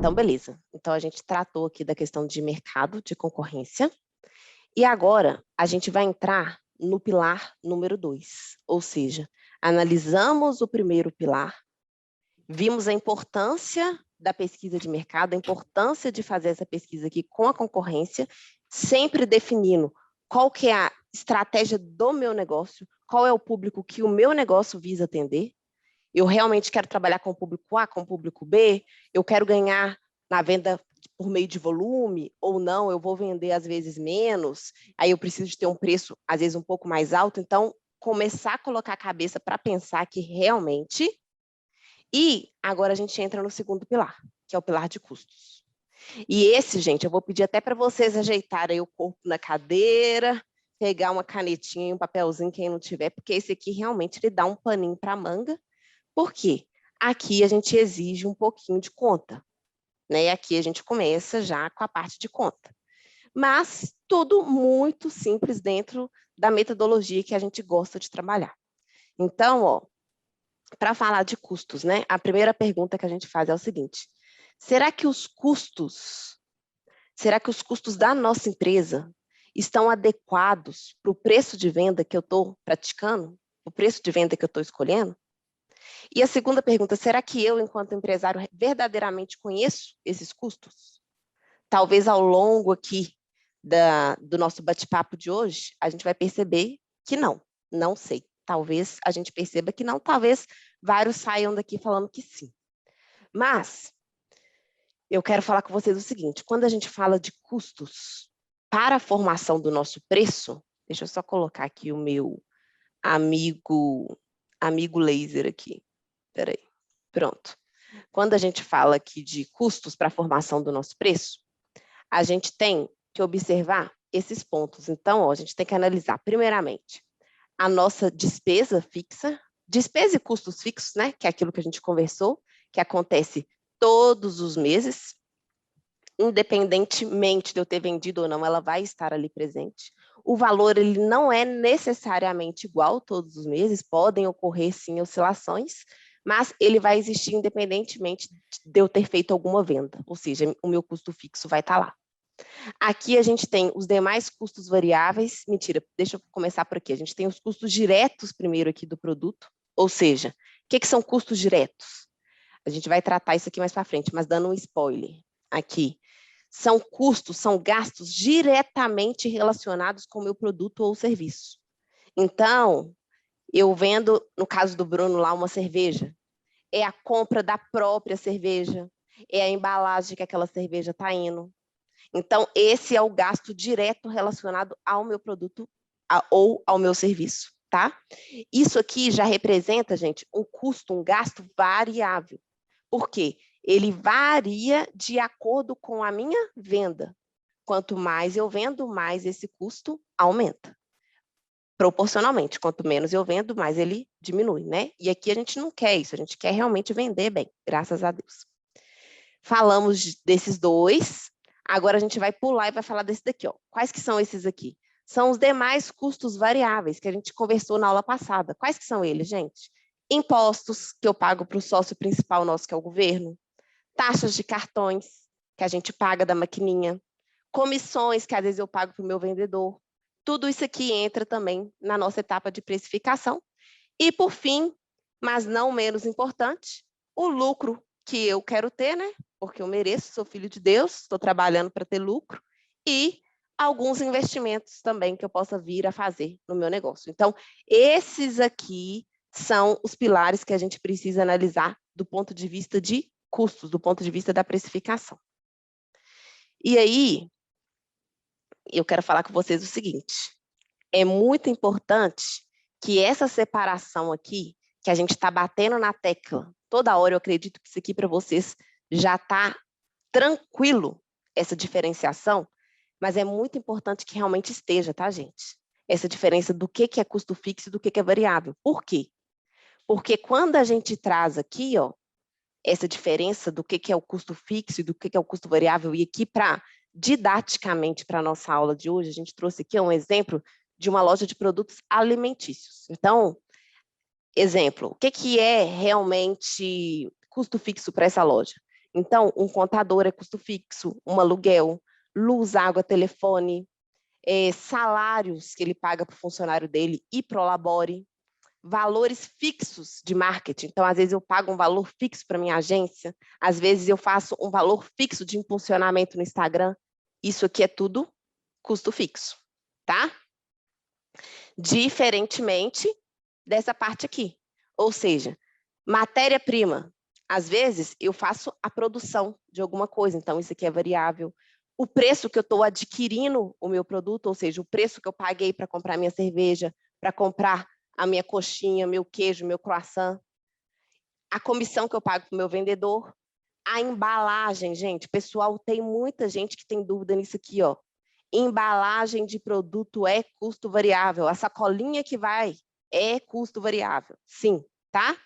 Então, beleza. Então, a gente tratou aqui da questão de mercado, de concorrência. E agora, a gente vai entrar no pilar número 2. Ou seja, analisamos o primeiro pilar, vimos a importância da pesquisa de mercado, a importância de fazer essa pesquisa aqui com a concorrência, sempre definindo qual que é a estratégia do meu negócio, qual é o público que o meu negócio visa atender. Eu realmente quero trabalhar com o público A, com o público B, eu quero ganhar na venda por meio de volume, ou não, eu vou vender às vezes menos, aí eu preciso de ter um preço às vezes um pouco mais alto, então começar a colocar a cabeça para pensar que realmente. E agora a gente entra no segundo pilar, que é o pilar de custos. E esse, gente, eu vou pedir até para vocês ajeitarem o corpo na cadeira, pegar uma canetinha e um papelzinho, quem não tiver, porque esse aqui realmente ele dá um paninho para a manga. Por quê? Aqui a gente exige um pouquinho de conta, né? E aqui a gente começa já com a parte de conta. Mas tudo muito simples dentro da metodologia que a gente gosta de trabalhar. Então, ó, para falar de custos, né? A primeira pergunta que a gente faz é o seguinte: será que os custos da nossa empresa estão adequados para o preço de venda que eu estou praticando, o preço de venda que eu estou escolhendo? E a segunda pergunta, será que eu, enquanto empresário, verdadeiramente conheço esses custos? Talvez ao longo aqui do nosso bate-papo de hoje, a gente vai perceber que não sei. Talvez a gente perceba que não, talvez vários saiam daqui falando que sim. Mas eu quero falar com vocês o seguinte, quando a gente fala de custos para a formação do nosso preço, deixa eu só colocar aqui o meu amigo laser aqui. Peraí, pronto. Quando a gente fala aqui de custos para a formação do nosso preço, a gente tem que observar esses pontos. Então, ó, a gente tem que analisar, primeiramente, a nossa despesa fixa, despesa e custos fixos, né? Que é aquilo que a gente conversou, que acontece todos os meses, independentemente de eu ter vendido ou não, ela vai estar ali presente. O valor ele não é necessariamente igual todos os meses, podem ocorrer sim oscilações, mas ele vai existir independentemente de eu ter feito alguma venda, ou seja, o meu custo fixo vai estar lá. Aqui a gente tem os demais custos variáveis, mentira, deixa eu começar por aqui, a gente tem os custos diretos primeiro aqui do produto, ou seja, o que são custos diretos? A gente vai tratar isso aqui mais para frente, mas dando um spoiler aqui. São custos, são gastos diretamente relacionados com o meu produto ou serviço. Então, eu vendo, no caso do Bruno lá, uma cerveja, é a compra da própria cerveja, é a embalagem que aquela cerveja está indo. Então, esse é o gasto direto relacionado ao meu produto ou ao meu serviço, tá? Isso aqui já representa, gente, um custo, um gasto variável. Por quê? Ele varia de acordo com a minha venda. Quanto mais eu vendo, mais esse custo aumenta. Proporcionalmente, quanto menos eu vendo, mais ele diminui, né? E aqui a gente não quer isso, a gente quer realmente vender bem, graças a Deus. Falamos desses dois, agora a gente vai pular e vai falar desse daqui, ó. Quais que são esses aqui? São os demais custos variáveis que a gente conversou na aula passada. Quais que são eles, gente? Impostos que eu pago para o sócio principal nosso, que é o governo. Taxas de cartões que a gente paga da maquininha. Comissões que às vezes eu pago para o meu vendedor. Tudo isso aqui entra também na nossa etapa de precificação. E por fim, mas não menos importante, o lucro que eu quero ter, né? Porque eu mereço, sou filho de Deus, estou trabalhando para ter lucro, e alguns investimentos também que eu possa vir a fazer no meu negócio. Então, esses aqui são os pilares que a gente precisa analisar do ponto de vista de custos, do ponto de vista da precificação. E aí, eu quero falar com vocês o seguinte, é muito importante que essa separação aqui, que a gente está batendo na tecla toda hora, eu acredito que isso aqui para vocês já está tranquilo, essa diferenciação, mas é muito importante que realmente esteja, tá, gente? Essa diferença do que é custo fixo e do que é variável. Por quê? Porque quando a gente traz aqui, ó, essa diferença do que é o custo fixo e do que é o custo variável, e aqui didaticamente para a nossa aula de hoje, a gente trouxe aqui um exemplo de uma loja de produtos alimentícios. Então, exemplo, o que é realmente custo fixo para essa loja? Então, um contador é custo fixo, um aluguel, luz, água, telefone, salários que ele paga para o funcionário dele e prolabore, valores fixos de marketing. Então, às vezes eu pago um valor fixo para minha agência, às vezes eu faço um valor fixo de impulsionamento no Instagram. Isso aqui é tudo custo fixo, tá? Diferentemente dessa parte aqui. Ou seja, matéria-prima. Às vezes eu faço a produção de alguma coisa, então isso aqui é variável. O preço que eu estou adquirindo o meu produto, ou seja, o preço que eu paguei para comprar minha cerveja, para comprar a minha coxinha, meu queijo, meu croissant, a comissão que eu pago para o meu vendedor, a embalagem, gente. Pessoal, tem muita gente que tem dúvida nisso aqui, ó. Embalagem de produto é custo variável. A sacolinha que vai é custo variável. Sim, tá?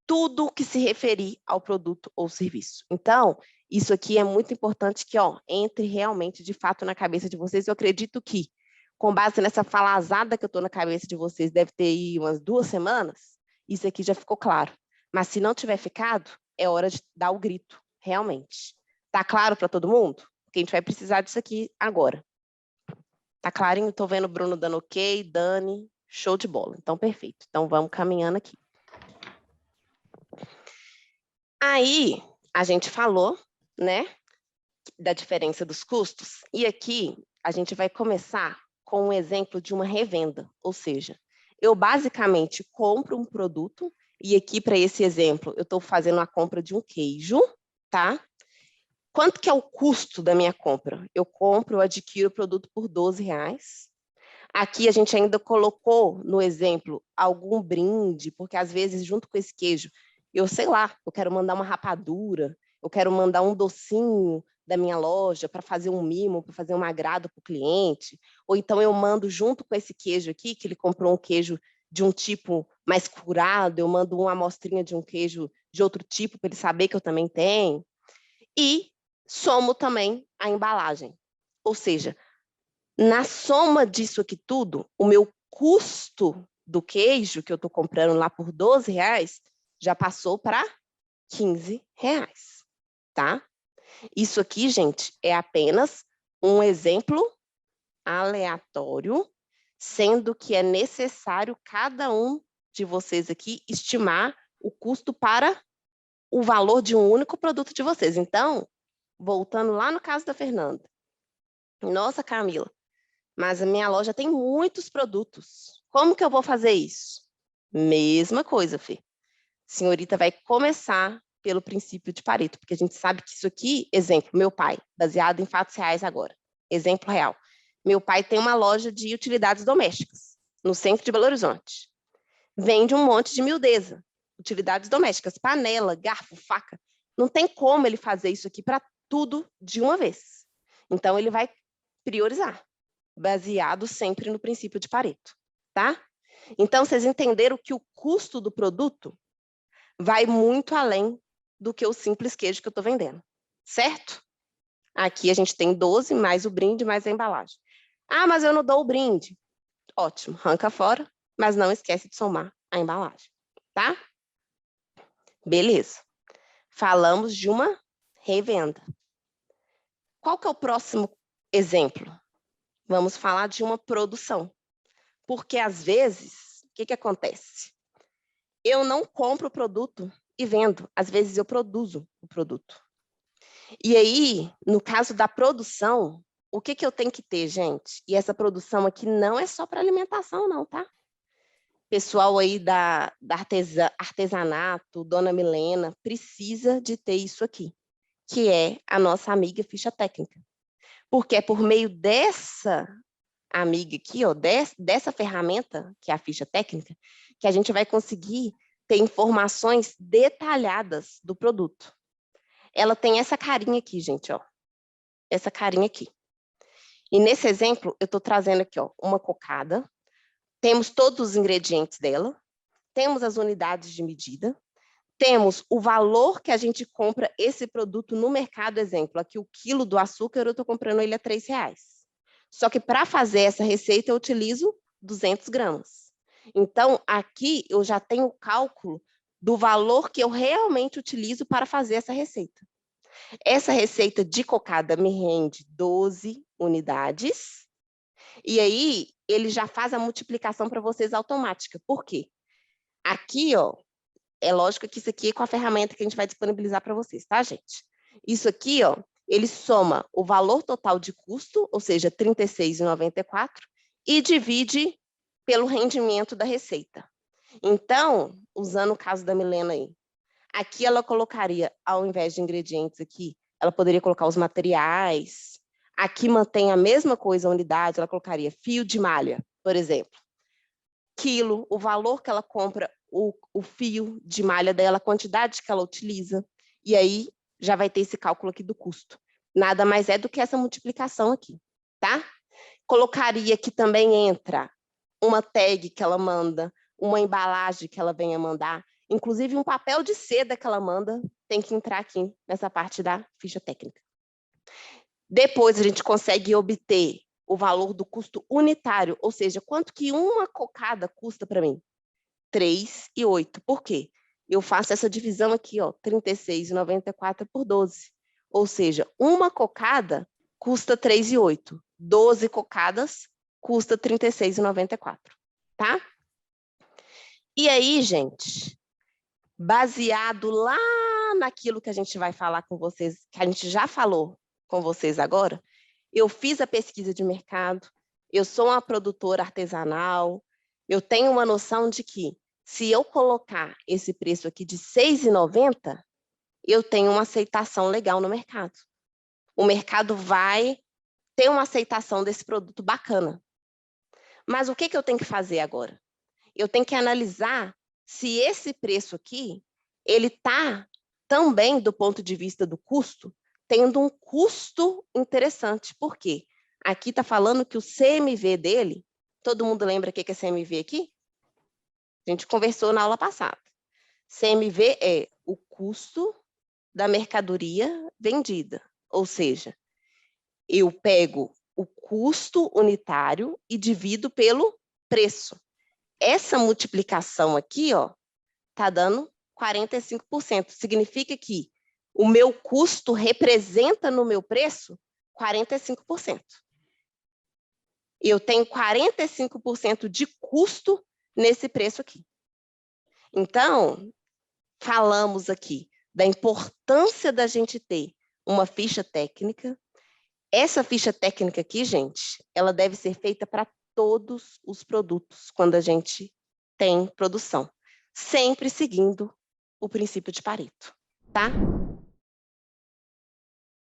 Tudo que se referir ao produto ou serviço. Então, isso aqui é muito importante que, ó, entre realmente, de fato, na cabeça de vocês. Eu acredito que, com base nessa falazada que eu estou na cabeça de vocês, deve ter aí umas 2 semanas, isso aqui já ficou claro. Mas se não tiver ficado, é hora de dar o grito, realmente. Tá claro para todo mundo? Porque a gente vai precisar disso aqui agora. Tá clarinho? Estou vendo o Bruno dando ok, Dani, show de bola. Então, perfeito. Então, vamos caminhando aqui. Aí, a gente falou, né, da diferença dos custos, e aqui a gente vai começar com um exemplo de uma revenda, ou seja, eu basicamente compro um produto, e aqui para esse exemplo eu estou fazendo a compra de um queijo, tá? Quanto que é o custo da minha compra? Eu compro, eu adquiro o produto por R$12. Aqui a gente ainda colocou no exemplo algum brinde, porque às vezes junto com esse queijo, eu sei lá, eu quero mandar uma rapadura, eu quero mandar um docinho da minha loja para fazer um mimo, para fazer um agrado para o cliente, ou então eu mando junto com esse queijo aqui, que ele comprou um queijo de um tipo mais curado, eu mando uma amostrinha de um queijo de outro tipo para ele saber que eu também tenho. E somo também a embalagem. Ou seja, na soma disso aqui tudo, o meu custo do queijo que eu estou comprando lá por R$12 já passou para R$15, tá? Isso aqui, gente, é apenas um exemplo aleatório, sendo que é necessário cada um de vocês aqui estimar o custo para o valor de um único produto de vocês. Então, voltando lá no caso da Fernanda. Nossa, Camila, mas a minha loja tem muitos produtos. Como que eu vou fazer isso? Mesma coisa, Fê. Senhorita vai começar pelo princípio de Pareto, porque a gente sabe que isso aqui, exemplo, meu pai, baseado em fatos reais agora, exemplo real. Meu pai tem uma loja de utilidades domésticas, no centro de Belo Horizonte. Vende um monte de miudeza, utilidades domésticas, panela, garfo, faca. Não tem como ele fazer isso aqui para tudo de uma vez. Então, ele vai priorizar, baseado sempre no princípio de Pareto, tá? Então, vocês entenderam que o custo do produto vai muito além do que o simples queijo que eu estou vendendo, certo? Aqui a gente tem 12, mais o brinde, mais a embalagem. Ah, mas eu não dou o brinde. Ótimo, arranca fora, mas não esquece de somar a embalagem, tá? Beleza. Falamos de uma revenda. Qual que é o próximo exemplo? Vamos falar de uma produção. Porque, às vezes, o que acontece? Eu não compro o produto e vendo. Às vezes, eu produzo o produto. E aí, no caso da produção, o que eu tenho que ter, gente? E essa produção aqui não é só para alimentação, não, tá? Pessoal aí da artesanato, Dona Milena, precisa de ter isso aqui, que é a nossa amiga ficha técnica. Porque é por meio dessa amiga aqui, ó, dessa ferramenta, que é a ficha técnica, que a gente vai conseguir ter informações detalhadas do produto. Ela tem essa carinha aqui, gente, ó. Essa carinha aqui. E nesse exemplo, eu estou trazendo aqui, ó, uma cocada. Temos todos os ingredientes dela. Temos as unidades de medida. Temos o valor que a gente compra esse produto no mercado, exemplo. Aqui o quilo do açúcar, eu estou comprando ele a R$3. Só que para fazer essa receita, eu utilizo 200 gramas. Então, aqui eu já tenho o cálculo do valor que eu realmente utilizo para fazer essa receita. Essa receita de cocada me rende 12 unidades, e aí ele já faz a multiplicação para vocês automática. Por quê? Aqui, ó, é lógico que isso aqui é com a ferramenta que a gente vai disponibilizar para vocês, tá, gente? Isso aqui, ó, ele soma o valor total de custo, ou seja, R$ 36,94, e divide pelo rendimento da receita. Então, usando o caso da Milena aí, aqui ela colocaria, ao invés de ingredientes aqui, ela poderia colocar os materiais. Aqui mantém a mesma coisa, a unidade, ela colocaria fio de malha, por exemplo. Quilo, o valor que ela compra o fio de malha dela, a quantidade que ela utiliza. E aí já vai ter esse cálculo aqui do custo. Nada mais é do que essa multiplicação aqui, tá? Colocaria que também entra uma tag que ela manda, uma embalagem que ela venha mandar, inclusive um papel de seda que ela manda, tem que entrar aqui nessa parte da ficha técnica. Depois a gente consegue obter o valor do custo unitário, ou seja, quanto que uma cocada custa para mim? 3,08. Por quê? Eu faço essa divisão aqui, ó, 36,94 por 12. Ou seja, uma cocada custa 3,08. 12 cocadas custa 36,94, tá? E aí, gente, baseado lá naquilo que a gente vai falar com vocês, que a gente já falou com vocês agora, eu fiz a pesquisa de mercado, eu sou uma produtora artesanal, eu tenho uma noção de que se eu colocar esse preço aqui de R$ 6,90, eu tenho uma aceitação legal no mercado. O mercado vai ter uma aceitação desse produto bacana. Mas o que eu tenho que fazer agora? Eu tenho que analisar se esse preço aqui, ele está também, do ponto de vista do custo, tendo um custo interessante. Por quê? Aqui está falando que o CMV dele, todo mundo lembra o que é CMV aqui? A gente conversou na aula passada. CMV é o custo da mercadoria vendida, ou seja, eu pego o custo unitário e divido pelo preço. Essa multiplicação aqui, ó, tá dando 45%. Significa que o meu custo representa no meu preço 45%. Eu tenho 45% de custo nesse preço aqui. Então, falamos aqui da importância da gente ter uma ficha técnica. Essa ficha técnica aqui, gente, ela deve ser feita para todos os produtos quando a gente tem produção, sempre seguindo o princípio de Pareto, tá?